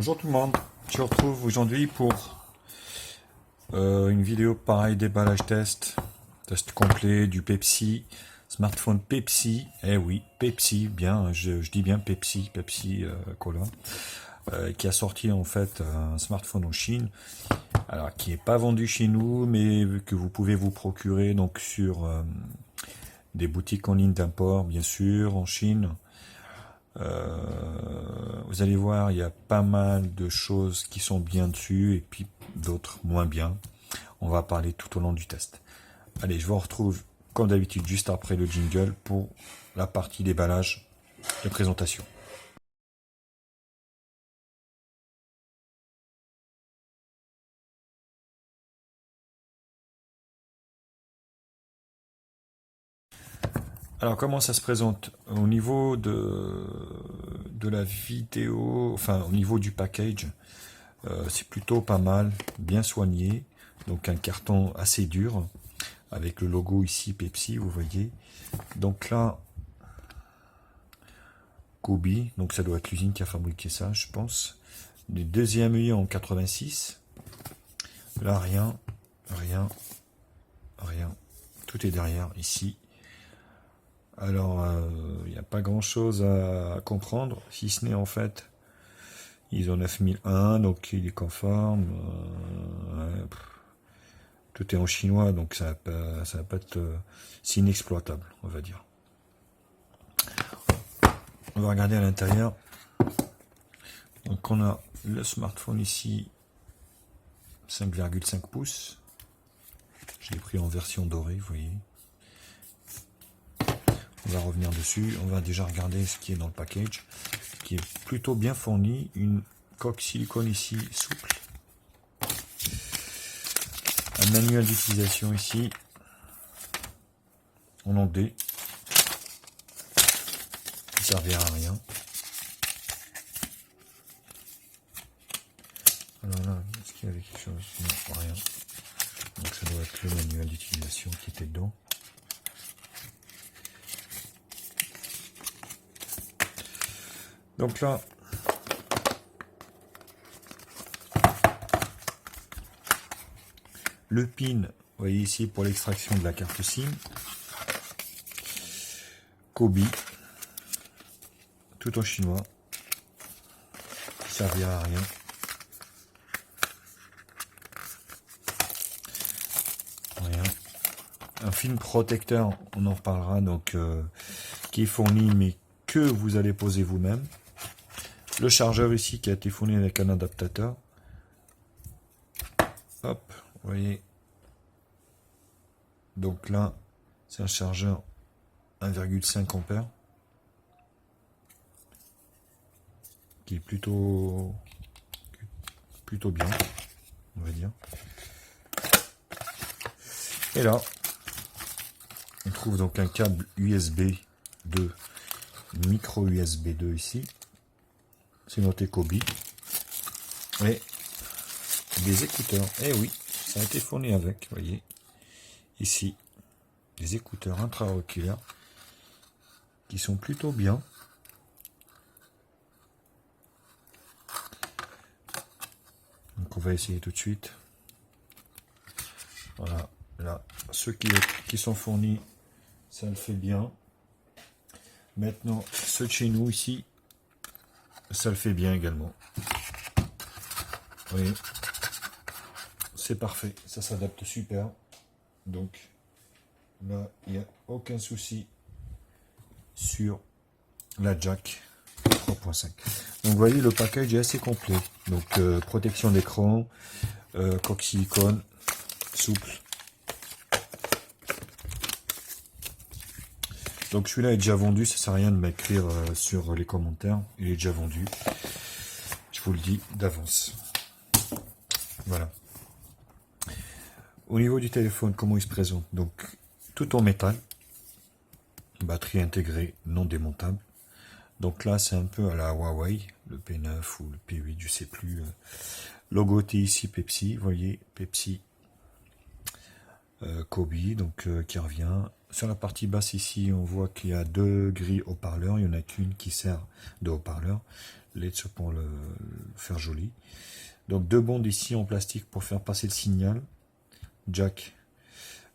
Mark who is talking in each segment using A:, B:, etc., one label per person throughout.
A: Bonjour tout le monde, je vous retrouve aujourd'hui pour une vidéo pareil, déballage test complet du Pepsi, smartphone Pepsi, eh oui, Pepsi, bien, je dis bien Pepsi, Cola, qui a sorti en fait un smartphone en Chine, alors qui n'est pas vendu chez nous, mais que vous pouvez vous procurer donc sur des boutiques en ligne d'import, bien sûr, en Chine. Vous allez voir, il y a pas mal de choses qui sont bien dessus et puis d'autres moins bien. On va parler tout au long du test. Allez, je vous retrouve comme d'habitude juste après le jingle pour la partie déballage et présentation. Alors comment ça se présente au niveau de la vidéo, enfin au niveau du package, c'est plutôt pas mal, bien soigné. Donc un carton assez dur avec le logo ici Pepsi, vous voyez. Donc là, Kobe, donc ça doit être l'usine qui a fabriqué ça, je pense. Le deuxième œil en 86. Là, rien, rien, rien. Tout est derrière, ici. Alors, il n'y a pas grand-chose à comprendre, si ce n'est en fait, ils ont 9001, donc il est conforme. Ouais, tout est en chinois, donc ça va pas être si inexploitable, on va dire. On va regarder à l'intérieur. Donc on a le smartphone ici, 5,5 pouces. Je l'ai pris en version dorée, vous voyez. On va revenir dessus. On va déjà regarder ce qui est dans le package, qui est plutôt bien fourni. Une coque silicone ici, souple. Un manuel d'utilisation ici, en anglais, qui servira à rien. Alors là, est-ce qu'il y avait quelque chose? Non, rien. Donc ça doit être le manuel d'utilisation qui était dedans. Donc là, le pin, vous voyez ici pour l'extraction de la carte SIM. Kobe, tout en chinois, qui servira à rien. Rien. Un film protecteur, on en reparlera, donc qui est fourni mais que vous allez poser vous-même. Le chargeur ici qui a été fourni avec un adaptateur. Hop, vous voyez. Donc là, c'est un chargeur 1,5 ampères qui est plutôt bien, on va dire. Et là, on trouve donc un câble USB 2, micro USB 2 ici. C'est noté Kobe. Et des écouteurs. Eh oui, ça a été fourni avec, vous voyez. Ici, des écouteurs intra-auriculaires qui sont plutôt bien. Donc on va essayer tout de suite. Voilà, là, ceux qui sont fournis, ça le fait bien. Maintenant, ceux de chez nous ici, ça le fait bien également. Oui, c'est parfait, ça s'adapte super. Donc là, il n'y a aucun souci sur la jack 3.5. Donc vous voyez, le package est assez complet. Donc protection d'écran, coque silicone, souple. Donc celui-là est déjà vendu, ça sert à rien de m'écrire sur les commentaires, il est déjà vendu. Je vous le dis d'avance. Voilà. Au niveau du téléphone, comment il se présente? Donc tout en métal, batterie intégrée non démontable. Donc là c'est un peu à la Huawei, le P9 ou le P8, je sais plus. Logoté ici Pepsi, vous voyez, Pepsi Kobe, donc qui revient. Sur la partie basse ici, on voit qu'il y a deux grilles haut-parleurs. Il n'y en a qu'une qui sert de haut-parleur. LED pour le faire joli. Donc 2 bandes ici en plastique pour faire passer le signal. Jack,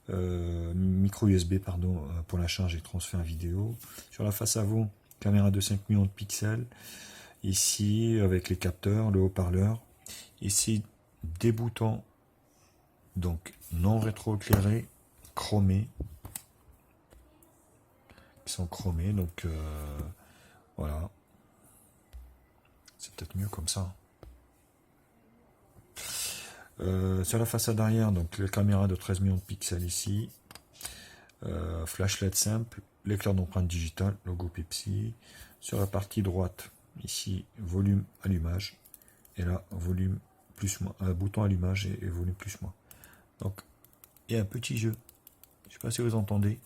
A: micro USB pardon, pour la charge et transfert vidéo. Sur la face avant, caméra de 5 millions de pixels. Ici avec les capteurs, le haut-parleur. Ici des boutons donc non rétroéclairés, chromés, qui sont chromés. Donc voilà, c'est peut-être mieux comme ça. Sur la façade arrière, donc la caméra de 13 millions de pixels ici, flash LED simple, l'éclair d'empreinte digitale, logo Pepsi. Sur la partie droite, ici volume allumage, et là volume plus moins, bouton allumage et volume plus moins. Donc il y a un petit jeu, je sais pas si vous entendez.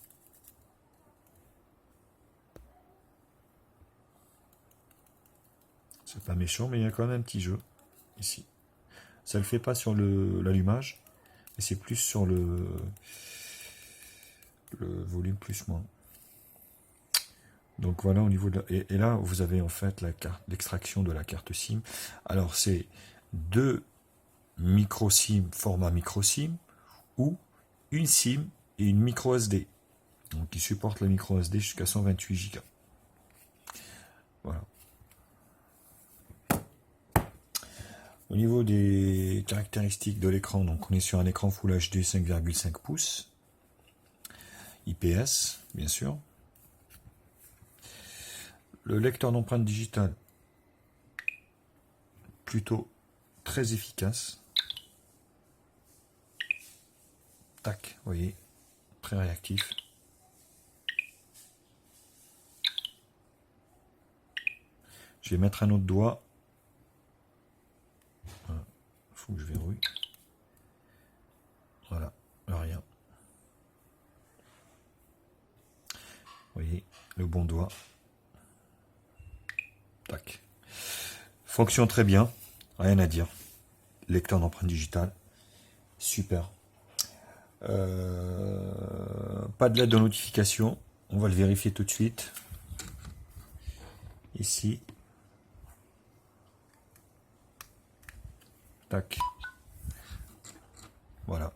A: C'est pas méchant, mais il y a quand même un petit jeu ici. Ça le fait pas sur l'allumage, mais c'est plus sur le volume plus moins. Donc voilà au niveau de et là vous avez en fait la carte l'extraction de la carte SIM. Alors c'est 2 micro SIM format micro SIM ou une SIM et une micro SD. Donc il supporte la micro SD jusqu'à 128 Go. Voilà. Au niveau des caractéristiques de l'écran, donc on est sur un écran Full HD 5,5 pouces, IPS bien sûr. Le lecteur d'empreintes digitales, plutôt très efficace. Tac, vous voyez, très réactif. Je vais mettre un autre doigt. Il faut que je verrouille. Voilà, rien. Vous voyez, le bon doigt. Tac. Fonction très bien, rien à dire. Lecteur d'empreintes digitales, super. Pas de LED de notification, on va le vérifier tout de suite. Ici. Tac. Voilà.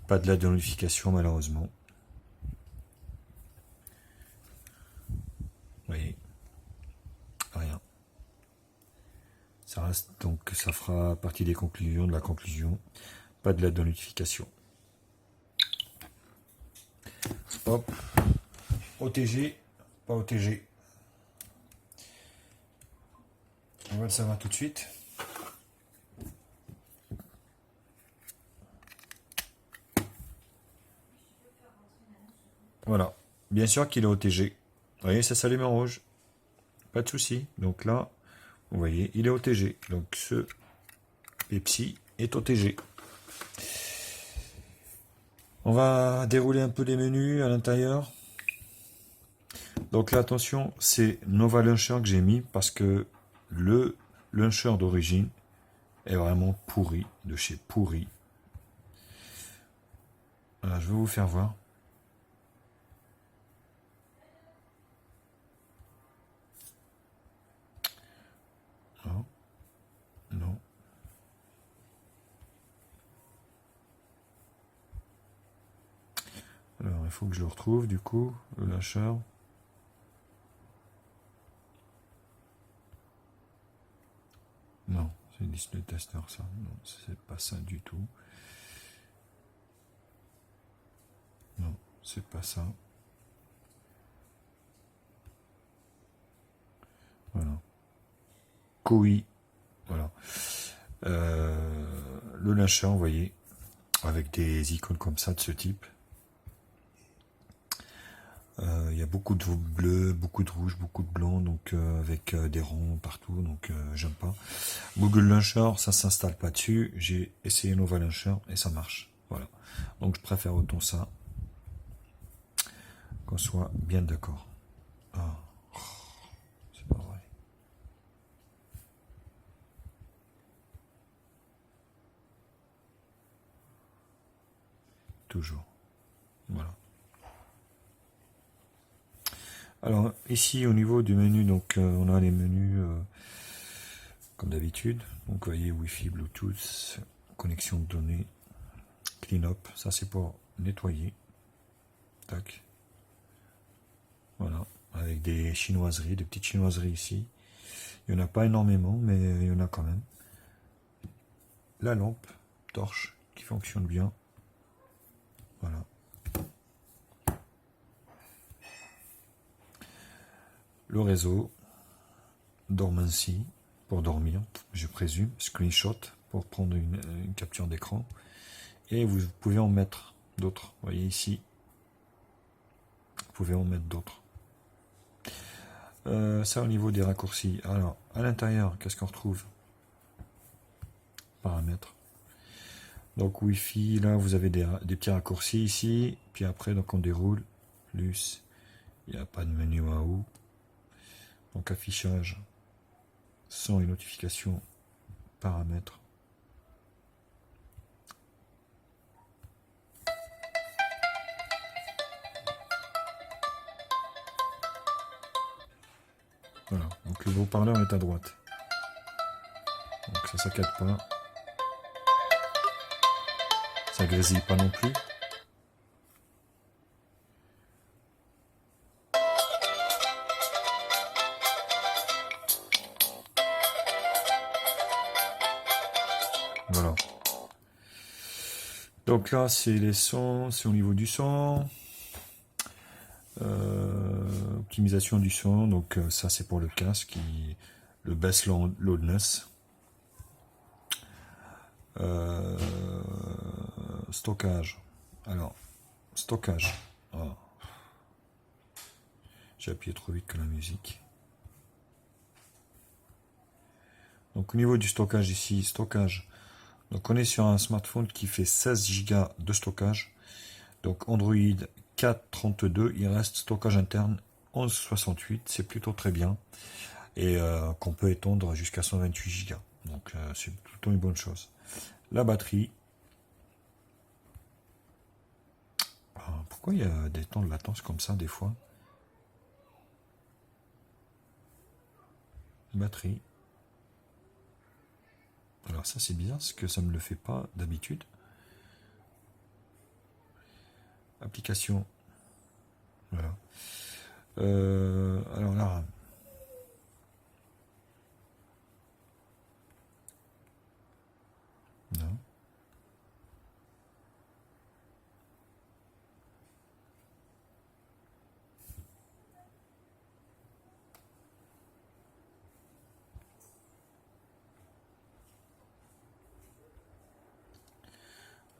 A: Pas de LED de notification malheureusement. Vous voyez. Rien. Ça reste donc, ça fera partie des conclusions, de la conclusion. Pas de LED de notification. Hop. OTG, pas OTG. On va le savoir tout de suite. Voilà. Bien sûr qu'il est OTG. Vous voyez, ça s'allume en rouge. Pas de souci. Donc là, vous voyez, il est OTG. Donc ce Pepsi est OTG. On va dérouler un peu les menus à l'intérieur. Donc là, attention, c'est Nova Launcher que j'ai mis parce que le launcher d'origine est vraiment pourri, de chez pourri. Voilà, je vais vous faire voir. Non. Non. Alors, il faut que je le retrouve, du coup, le launcher. Non, c'est une liste de testeurs, ça. Non, c'est pas ça du tout. Non, c'est pas ça. Voilà. Koi. Voilà. Le launcher, vous voyez, avec des icônes comme ça, de ce type. Il y a beaucoup de bleu, beaucoup de rouge, beaucoup de blanc, donc avec des ronds partout, donc j'aime pas. Google Launcher, ça s'installe pas dessus. J'ai essayé Nova Launcher et ça marche. Voilà. Donc je préfère autant ça. Qu'on soit bien d'accord. Ah, c'est pas vrai. Toujours. Voilà. Alors ici au niveau du menu, donc on a les menus comme d'habitude. Donc vous voyez Wi-Fi, Bluetooth, connexion de données, clean up, ça c'est pour nettoyer. Tac. Voilà, avec des chinoiseries, des petites chinoiseries ici. Il n'y en a pas énormément, mais il y en a quand même. La lampe torche qui fonctionne bien. Voilà. Le réseau, dormancy pour dormir, je présume, screenshot pour prendre une capture d'écran. Et vous pouvez en mettre d'autres. Vous voyez ici, vous pouvez en mettre d'autres. Ça au niveau des raccourcis. Alors, à l'intérieur, qu'est-ce qu'on retrouve? Paramètres. Donc Wi-Fi, là vous avez des petits raccourcis ici. Puis après, donc on déroule. Plus, il n'y a pas de menu en haut. Donc affichage, son et notification, paramètres. Voilà, donc le haut-parleur est à droite. Donc ça saccade pas. Ça grésille pas non plus. Voilà. Donc là, c'est les sons, c'est au niveau du son. Optimisation du son, donc ça c'est pour le casque, le bass loudness. Stockage. Alors, stockage. Oh. J'ai appuyé trop vite que la musique. Donc au niveau du stockage ici, stockage. Donc on est sur un smartphone qui fait 16 Go de stockage. Donc Android 4.32, il reste stockage interne 11.68, c'est plutôt très bien. Et qu'on peut étendre jusqu'à 128 Go. Donc c'est plutôt une bonne chose. La batterie. Pourquoi il y a des temps de latence comme ça des fois? Batterie. Alors ça c'est bizarre parce que ça ne me le fait pas d'habitude. Application. Voilà. Alors la RAM. Non.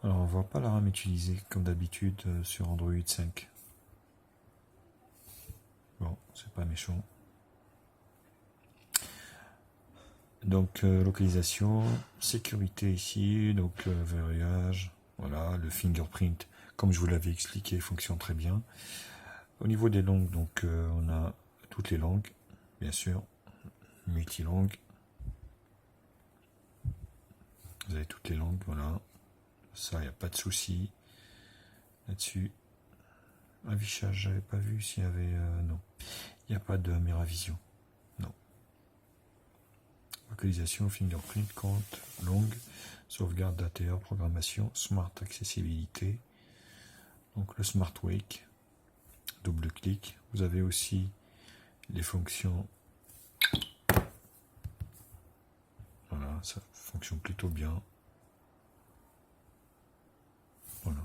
A: Alors on voit pas la RAM utilisée comme d'habitude sur Android 5. Bon, c'est pas méchant. Donc localisation, sécurité ici, donc verrouillage, voilà, le fingerprint, comme je vous l'avais expliqué, fonctionne très bien. Au niveau des langues, donc on a toutes les langues, bien sûr, multilangue. Vous avez toutes les langues, voilà. Ça, il n'y a pas de souci là-dessus. Affichage, j'avais pas vu s'il y avait... non, il n'y a pas de Miravision. Non. Localisation, fingerprint, compte, langue, sauvegarde d'ATR, programmation, smart accessibilité. Donc le smart wake, double clic. Vous avez aussi les fonctions. Voilà, ça fonctionne plutôt bien. Voilà.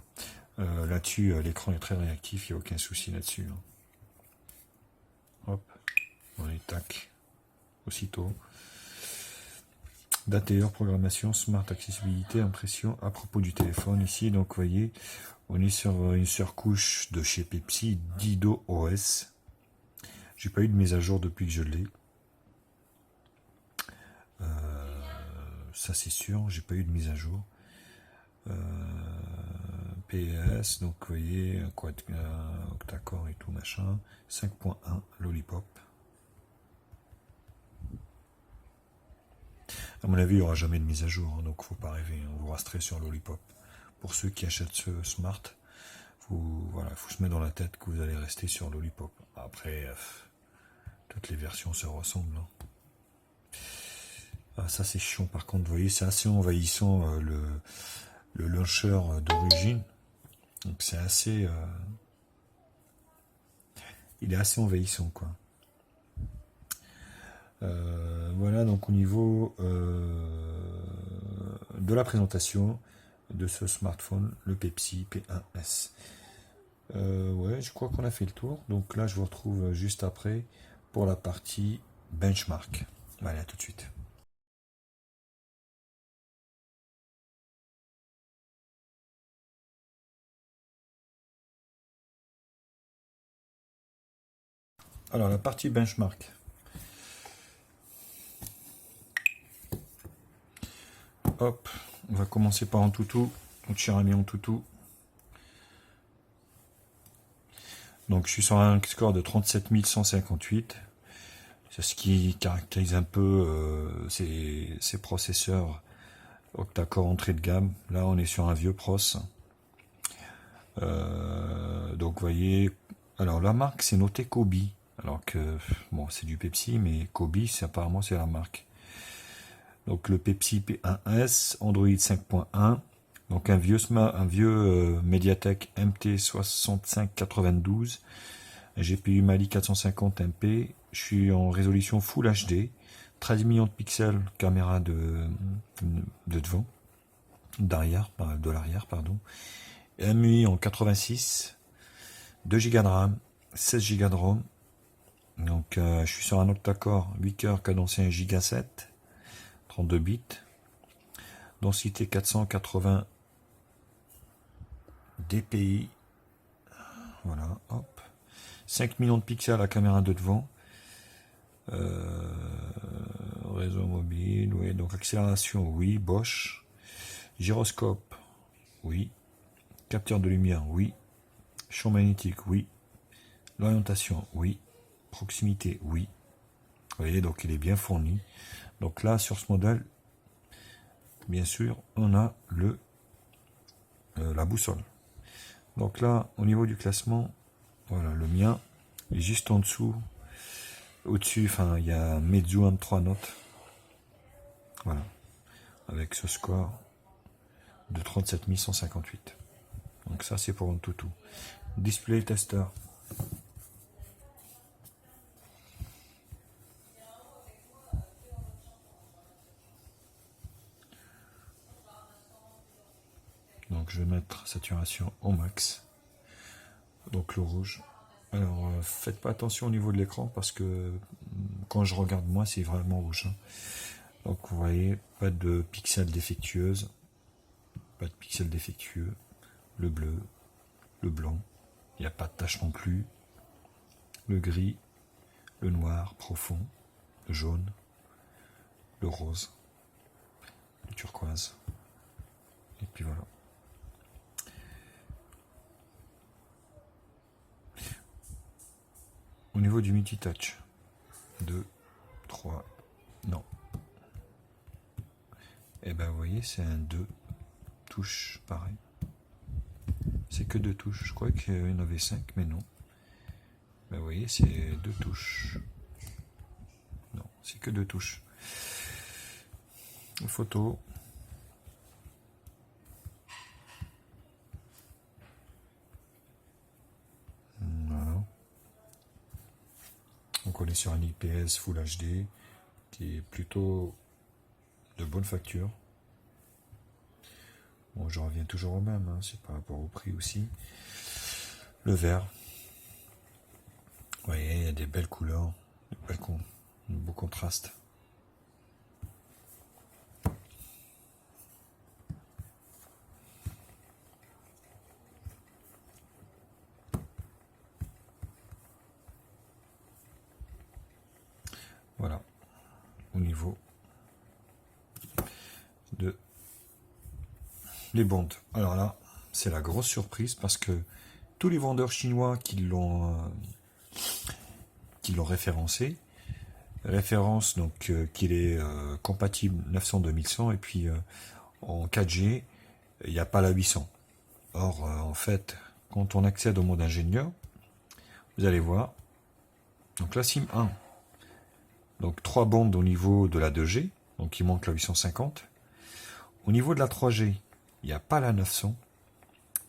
A: Là-dessus, l'écran est très réactif, il n'y a aucun souci là-dessus. Hein. Hop, on est tac, aussitôt. D'ATR, programmation, smart accessibilité, impression à propos du téléphone ici. Donc vous voyez, on est sur une surcouche de chez Pepsi, Dido OS. J'ai pas eu de mise à jour depuis que je l'ai. Ça c'est sûr, j'ai pas eu de mise à jour. PS, donc vous voyez, octa-core et tout machin. 5.1, Lollipop. À mon avis, il n'y aura jamais de mise à jour, hein, donc faut pas rêver, hein, vous resterez sur Lollipop. Pour ceux qui achètent ce Smart, voilà, faut se mettre dans la tête que vous allez rester sur Lollipop. Après, toutes les versions se ressemblent. Hein. Ah, ça c'est chiant par contre, vous voyez, c'est assez envahissant le launcher d'origine. Donc c'est assez... il est assez envahissant quoi. Voilà donc au niveau de la présentation de ce smartphone, le Pepsi P1S. Ouais, je crois qu'on a fait le tour. Donc là je vous retrouve juste après pour la partie benchmark. Allez, à tout de suite. Alors la partie benchmark. Hop, on va commencer par Antutu, notre cher ami Antutu. Donc je suis sur un score de 37 158. C'est ce qui caractérise un peu ces processeurs octa-core entrée de gamme. Là on est sur un vieux pros. Donc vous voyez, alors la marque c'est noté Kobe. Alors que bon c'est du Pepsi, mais Kobe apparemment c'est la marque. Donc le Pepsi P1S, Android 5.1. Donc un vieux Mediatek MT6592, GPU Mali 450 MP. Je suis en résolution Full HD, 13 millions de pixels, caméra de devant, de l'arrière, pardon. MUI en 86, 2 Go de RAM, 16 Go de ROM. Donc je suis sur un octa-core 8 cœurs cadencé 1 Go 7, 32 bits. Densité 480 DPI. Voilà, hop. 5 millions de pixels à la caméra de devant. Réseau mobile, oui. Donc accélération, oui. Bosch. Gyroscope, oui. Capteur de lumière, oui. Champ magnétique, oui. L'orientation, oui. Proximité, oui. Vous voyez, donc il est bien fourni. Donc là, sur ce modèle, bien sûr, on a la boussole. Donc là, au niveau du classement, voilà, le mien est juste en dessous. Au-dessus, enfin, il y a Meizu 3 notes. Voilà. Avec ce score de 37 158. Donc ça, c'est pour un toutou. Display tester. Donc je vais mettre saturation au max. Donc le rouge. Alors faites pas attention au niveau de l'écran parce que quand je regarde moi c'est vraiment rouge. Hein. Donc vous voyez, pas de pixels défectueuses. Pas de pixels défectueux. Le bleu, le blanc. Il n'y a pas de tache non plus. Le gris, le noir profond, le jaune, le rose, le turquoise. Et puis voilà. Au niveau du multitouch, 2, 3, non. Et ben vous voyez, c'est un 2 touches, pareil. C'est que 2 touches. Je crois qu'il y en avait 5, mais non. Ben vous voyez, c'est 2 touches. Non, c'est que 2 touches. Photo. Voilà. Donc on est sur un IPS Full HD qui est plutôt de bonne facture. Bon, je reviens toujours au même, hein, c'est par rapport au prix aussi. Le vert. Vous voyez, il y a des belles couleurs, de beaux contrastes. Voilà, au niveau de les bandes. Alors là, c'est la grosse surprise parce que tous les vendeurs chinois qui l'ont référencé, référence donc qu'il est compatible 900-2100 et puis en 4G, il n'y a pas la 800. Or, en fait, quand on accède au mode ingénieur, vous allez voir, Donc la SIM 1, donc 3 bandes au niveau de la 2G, donc il manque la 850. Au niveau de la 3G, il n'y a pas la 900.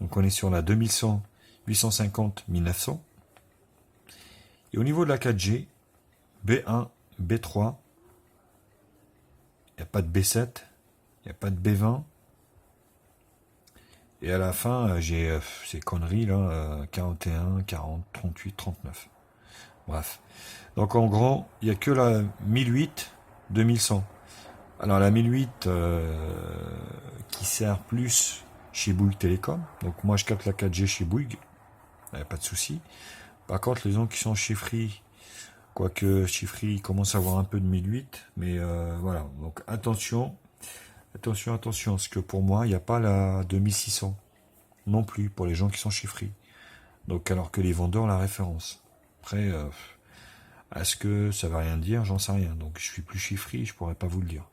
A: Donc on est sur la 2100, 850, 1900. Et au niveau de la 4G, B1, B3, il n'y a pas de B7, il n'y a pas de B20. Et à la fin, j'ai ces conneries là, 41, 40, 38, 39. Bref. Donc en gros, il n'y a que la 1008, 2100. Alors la 1008 qui sert plus chez Bouygues Télécom. Donc moi je capte la 4G chez Bouygues. Il n'y a pas de souci. Par contre, les gens qui sont chez Free, quoique chez Free, ils commencent à avoir un peu de 1008. Mais voilà. Donc attention. Attention, attention. Parce que pour moi, il n'y a pas la 2600. Non plus pour les gens qui sont chez Free. Donc alors que les vendeurs ont la référence. Après, est-ce que ça va rien dire? J'en sais rien. Donc je suis plus chez Free, je pourrais pas vous le dire.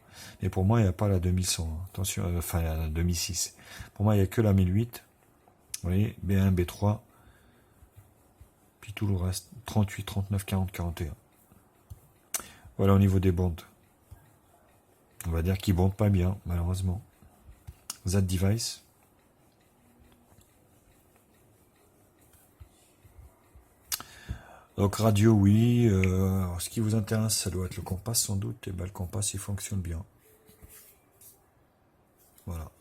A: Mais pour moi, il n'y a pas la 2100. Hein. Attention, enfin la 2006. Pour moi, il n'y a que la 1008. Vous voyez, B1, B3. Puis tout le reste. 38, 39, 40, 41. Voilà au niveau des bandes. On va dire qu'ils bandent pas bien, malheureusement. Z-Device. Donc radio, oui. Alors, ce qui vous intéresse, ça doit être le Compass sans doute. Et ben le Compass, il fonctionne bien. Voilà.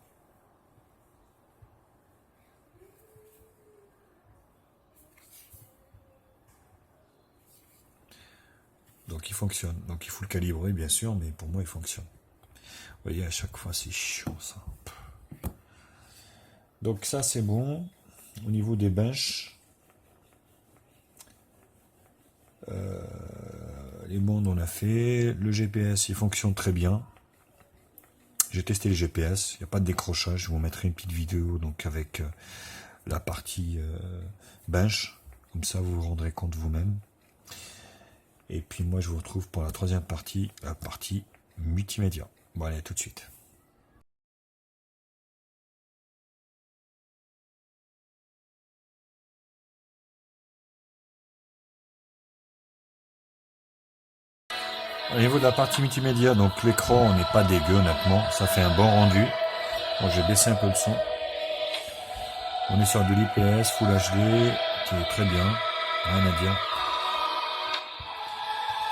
A: Donc il fonctionne. Donc il faut le calibrer, bien sûr, mais pour moi, il fonctionne. Vous voyez, à chaque fois, c'est chiant, ça. Donc ça, c'est bon. Au niveau des benches, les bandes, on a fait. Le GPS, il fonctionne très bien. J'ai testé le GPS. Il n'y a pas de décrochage. Je vous mettrai une petite vidéo donc avec la partie bench. Comme ça, vous vous rendrez compte vous-même. Et puis moi, je vous retrouve pour la troisième partie, la partie multimédia. Bon, allez, tout de suite. Au niveau de la partie multimédia, donc l'écran, on n'est pas dégueu honnêtement, ça fait un bon rendu. Bon, j'ai baissé un peu le son. On est sur de l'IPS Full HD, qui est très bien, rien à dire.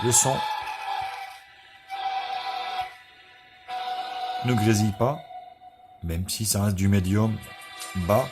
A: Le son ne grésille pas, même si ça reste du médium bas.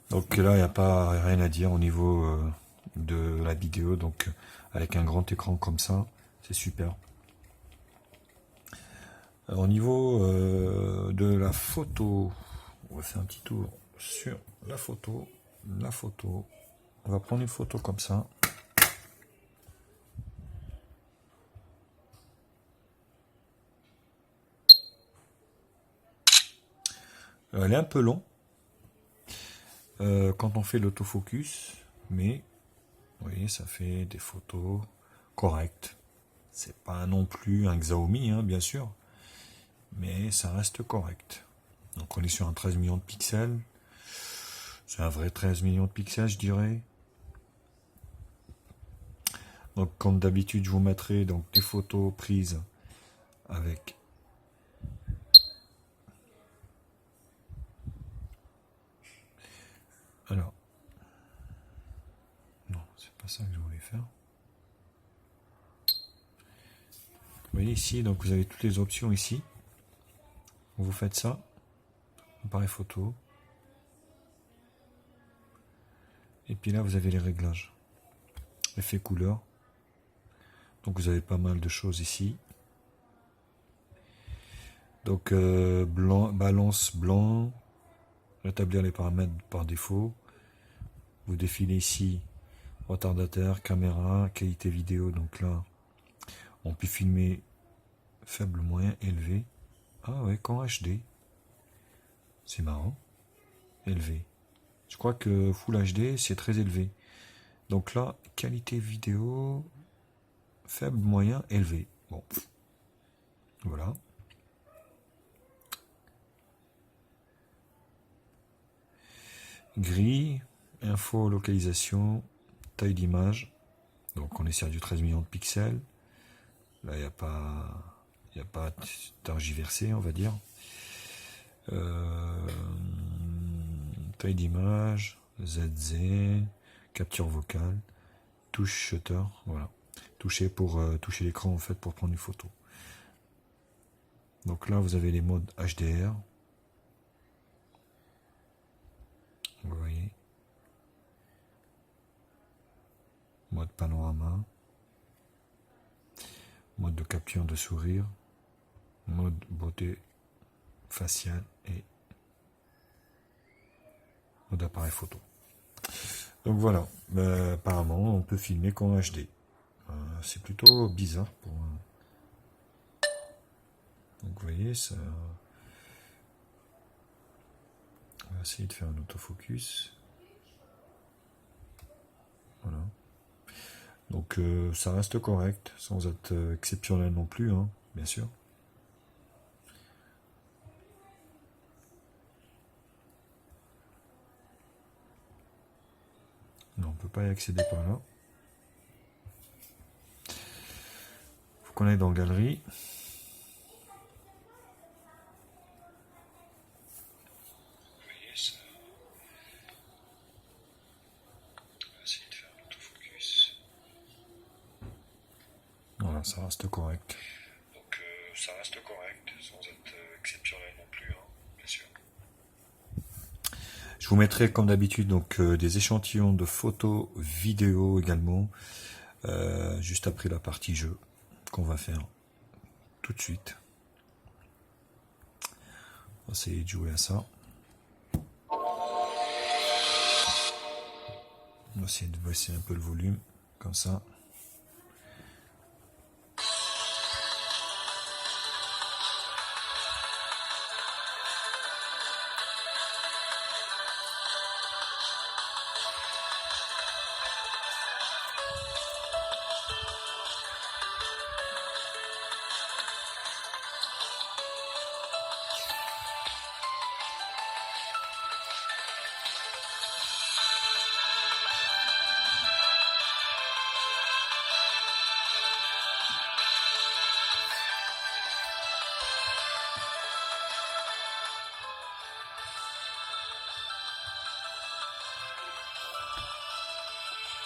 A: Donc là, il n'y a pas rien à dire au niveau de la vidéo. Donc avec un grand écran comme ça, c'est super. Alors, au niveau de la photo, on va faire un petit tour sur la photo. La photo, on va prendre une photo comme ça. Elle est un peu long quand on fait l'autofocus, mais vous voyez, ça fait des photos correctes. C'est pas non plus un Xiaomi, hein, bien sûr, mais ça reste correct. Donc on est sur un 13 millions de pixels. C'est un vrai 13 millions de pixels, je dirais. Donc comme d'habitude, je vous mettrai donc des photos prises avec alors non, c'est pas ça que je voulais faire. Vous voyez ici, donc vous avez toutes les options ici. Vous faites ça, appareil photo. Et puis là, vous avez les réglages. Effet couleur. Donc vous avez pas mal de choses ici. Donc blanc, balance blanc, rétablir les paramètres par défaut. Vous défilez ici retardateur, caméra, qualité vidéo. Donc là, on peut filmer faible, moyen, élevé. Ah ouais, qu'en HD. C'est marrant. Élevé. Je crois que Full HD, c'est très élevé. Donc là, qualité vidéo, faible, moyen, élevé. Bon. Voilà. Gris, info, localisation, taille d'image. Donc on est sur du 13 millions de pixels. Là, il n'y a pas à tergiverser, on va dire. Taille d'image, ZZ, capture vocale, touche shutter, voilà. Toucher pour toucher l'écran en fait pour prendre une photo. Donc là, vous avez les modes HDR. Vous voyez. Mode panorama. Mode de capture de sourire. Mode beauté faciale et mode appareil photo. Donc voilà. Apparemment, on peut filmer qu'en HD. C'est plutôt bizarre pour... Donc vous voyez, ça... On va essayer de faire un autofocus. Voilà. Donc ça reste correct, sans être exceptionnel non plus, hein, bien sûr. Non, on peut pas y accéder par là. Faut qu'on aille dans Galerie. Voilà, ça reste correct. Donc ça reste correct, sans être exceptionnel non plus, hein, bien sûr. Je vous mettrai comme d'habitude donc des échantillons de photos, vidéos également, juste après la partie jeu qu'on va faire tout de suite. On va essayer de jouer à ça. On va essayer de baisser un peu le volume, comme ça.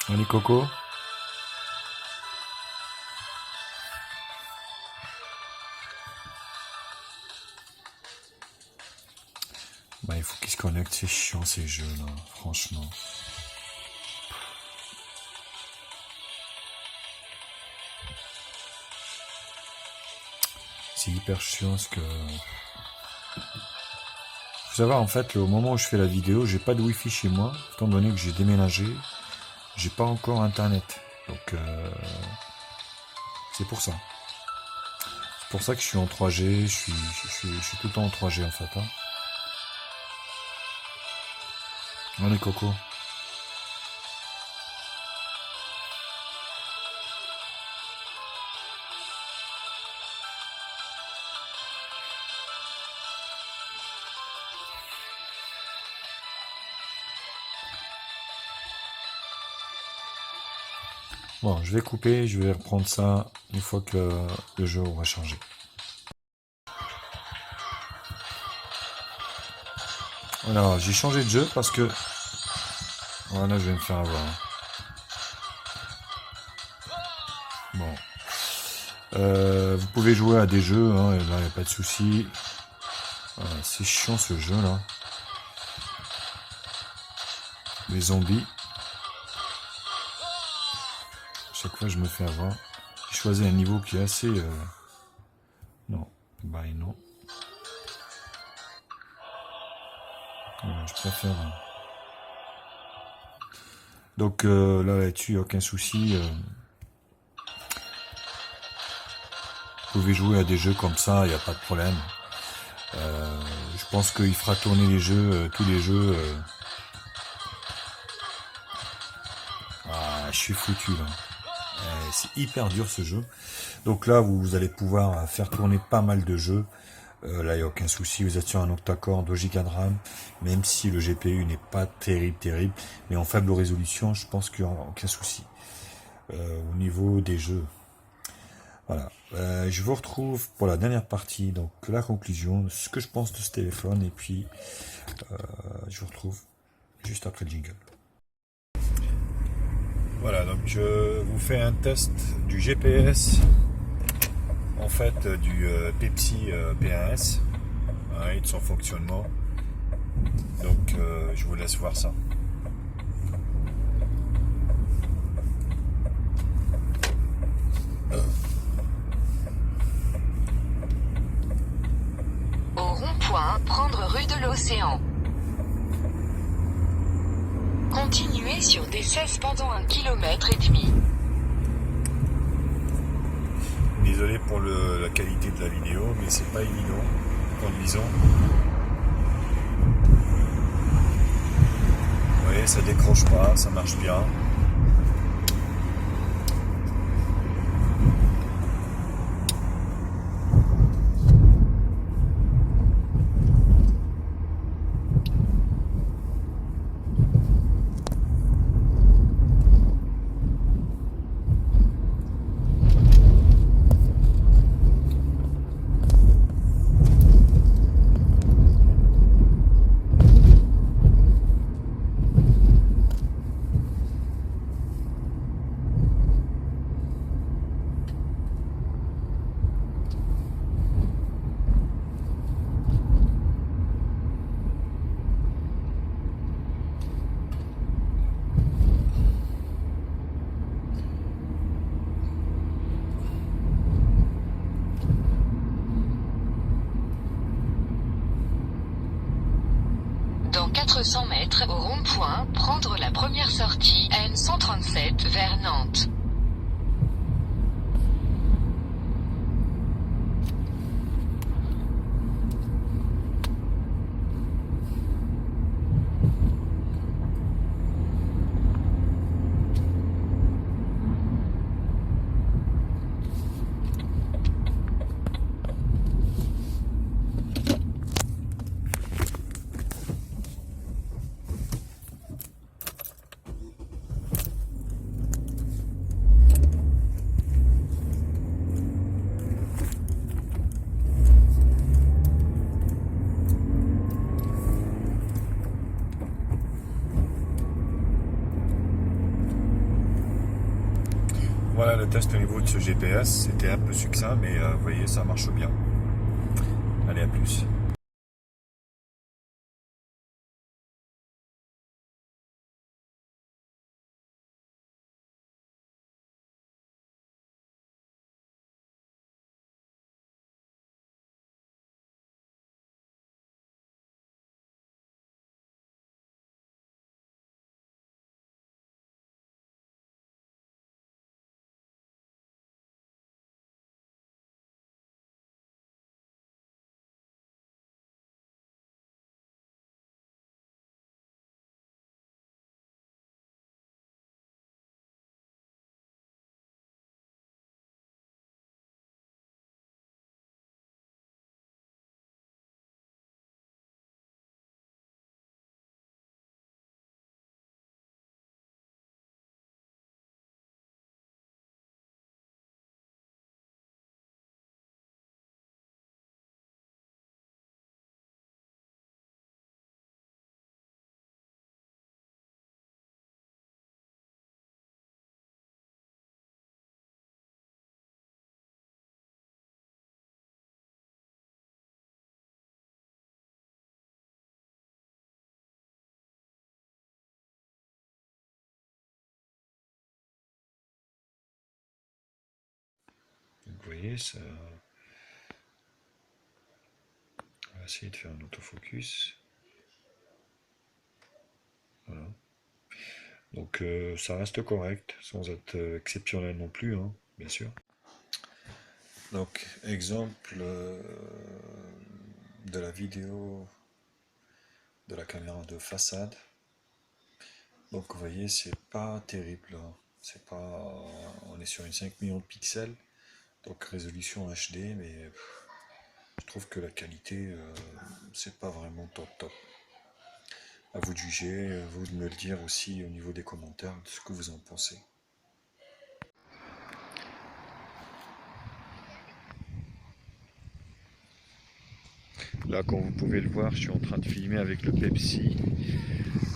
A: Allez Coco. Bah, il faut qu'ils se connectent, c'est chiant ces jeux là, franchement. C'est hyper chiant ce que... Faut savoir en fait, au moment où je fais la vidéo, j'ai pas de wifi chez moi, étant donné que j'ai déménagé, j'ai pas encore internet. Donc c'est pour ça. C'est pour ça que je suis en 3G, je suis tout le temps en 3G en fait. Hein. Allez Coco. Bon, je vais couper, je vais reprendre ça une fois que le jeu aura changé. Alors, j'ai changé de jeu parce que... Voilà, je vais me faire avoir. Bon. Vous pouvez jouer à des jeux, hein, et là, il n'y a pas de souci. Voilà, c'est chiant ce jeu là. Les zombies. Chaque fois je me fais avoir. J'ai choisi un niveau qui est assez... Non, bah non. Voilà, je préfère... Donc là-dessus, aucun souci. Vous pouvez jouer à des jeux comme ça, il n'y a pas de problème. Je pense qu'il fera tourner les jeux, tous les jeux. Ah, je suis foutu là. C'est hyper dur ce jeu. Donc là, vous allez pouvoir faire tourner pas mal de jeux. Là, il n'y a aucun souci. Vous êtes sur un octa-core, 2 Go de RAM. Même si le GPU n'est pas terrible. Mais en faible résolution, je pense qu'il n'y aura aucun souci. Au niveau des jeux. Voilà. Je vous retrouve pour la dernière partie. Donc la conclusion, ce que je pense de ce téléphone. Et puis, je vous retrouve juste après le jingle. Voilà, donc je vous fais un test du GPS, en fait du Pepsi P1S, et de son fonctionnement. Donc je vous laisse voir ça.
B: Au rond-point, prendre rue de l'Océan. Continuez sur D16 pendant 1,5 km.
A: Désolé pour la qualité de la vidéo, mais c'est pas évident. Conduisons. Vous voyez, ça décroche pas, ça marche bien.
B: Dans 400 mètres, au rond-point, prendre la première sortie N137 vers Nantes.
A: Voilà le test au niveau de ce GPS. C'était un peu succinct, mais vous voyez, ça marche bien. Allez, à plus. voyez, ça... On va essayer de faire un autofocus. Voilà. Donc ça reste correct, sans être exceptionnel non plus, hein, bien sûr. Donc, exemple de la vidéo de la caméra de façade. Donc vous voyez, c'est pas terrible, hein. C'est pas, on est sur une 5 millions de pixels, donc résolution HD, mais je trouve que la qualité, c'est pas vraiment top top. À vous de juger, vous de me le dire aussi au niveau des commentaires de ce que vous en pensez. Là, comme vous pouvez le voir, je suis en train de filmer avec le Pepsi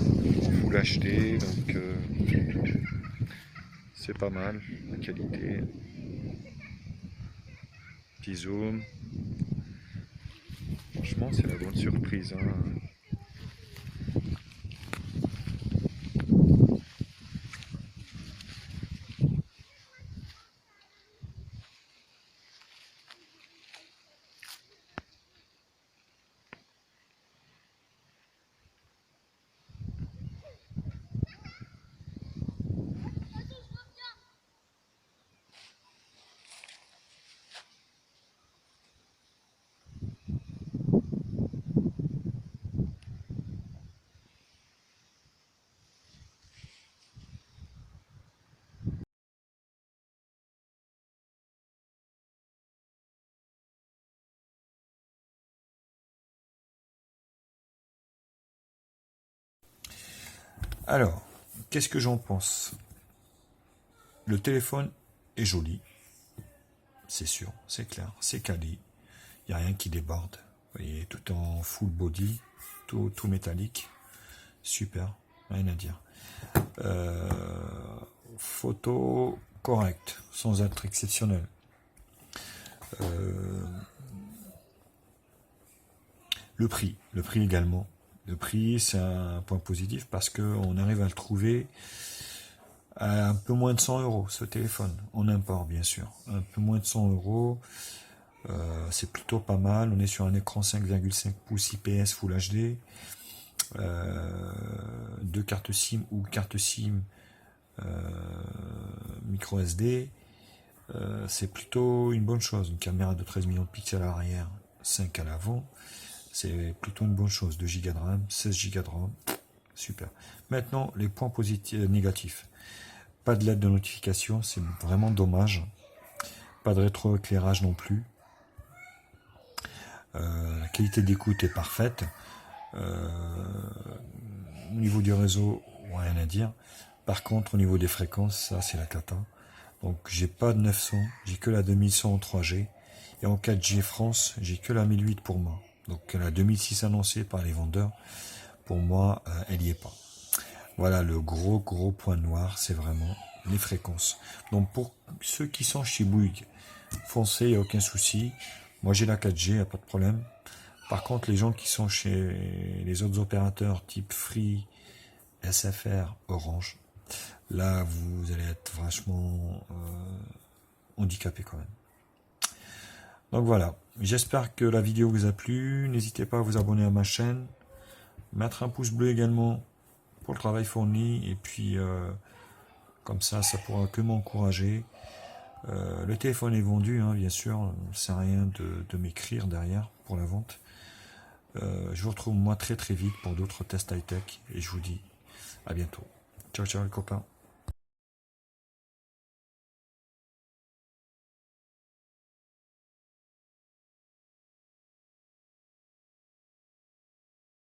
A: en Full HD, donc c'est pas mal la qualité. Petit zoom. Franchement, c'est la bonne surprise, hein. Alors, qu'est-ce que j'en pense? Le téléphone est joli, c'est sûr, c'est clair, c'est quali, il n'y a rien qui déborde. Vous voyez, tout en full body, tout métallique, super, rien à dire. Photo correcte, sans être exceptionnel. Le prix également. Le prix, c'est un point positif parce qu'on arrive à le trouver à un peu moins de 100 euros, ce téléphone, en import bien sûr. Un peu moins de 100 euros, c'est plutôt pas mal. On est sur un écran 5,5 pouces IPS Full HD, deux cartes SIM ou carte SIM micro SD. C'est plutôt une bonne chose. Une caméra de 13 millions de pixels à l'arrière, 5 à l'avant. C'est plutôt une bonne chose. 2 Go de RAM, 16 Go de RAM, super. Maintenant, les points positifs, négatifs. Pas de LED de notification, c'est vraiment dommage. Pas de rétroéclairage non plus. La qualité d'écoute est parfaite. Au niveau du réseau, rien à dire. Par contre, au niveau des fréquences, ça c'est la cata. Donc j'ai pas de 900, j'ai que la 2100 en 3G. Et en 4G France, j'ai que la 1008 pour moi. Donc la 2006 annoncée par les vendeurs, pour moi, elle y est pas. Voilà le gros point noir, c'est vraiment les fréquences. Donc pour ceux qui sont chez Bouygues, foncez, il n'y a aucun souci. Moi j'ai la 4G, il n'y a pas de problème. Par contre, les gens qui sont chez les autres opérateurs type Free, SFR, Orange, là vous allez être vachement handicapé quand même. Donc voilà, j'espère que la vidéo vous a plu. N'hésitez pas à vous abonner à ma chaîne, mettre un pouce bleu également pour le travail fourni, et puis comme ça pourra que m'encourager. Le téléphone est vendu, hein, bien sûr, c'est rien de m'écrire derrière pour la vente. Je vous retrouve moi très vite pour d'autres tests high-tech, et je vous dis à bientôt. Ciao ciao les copains.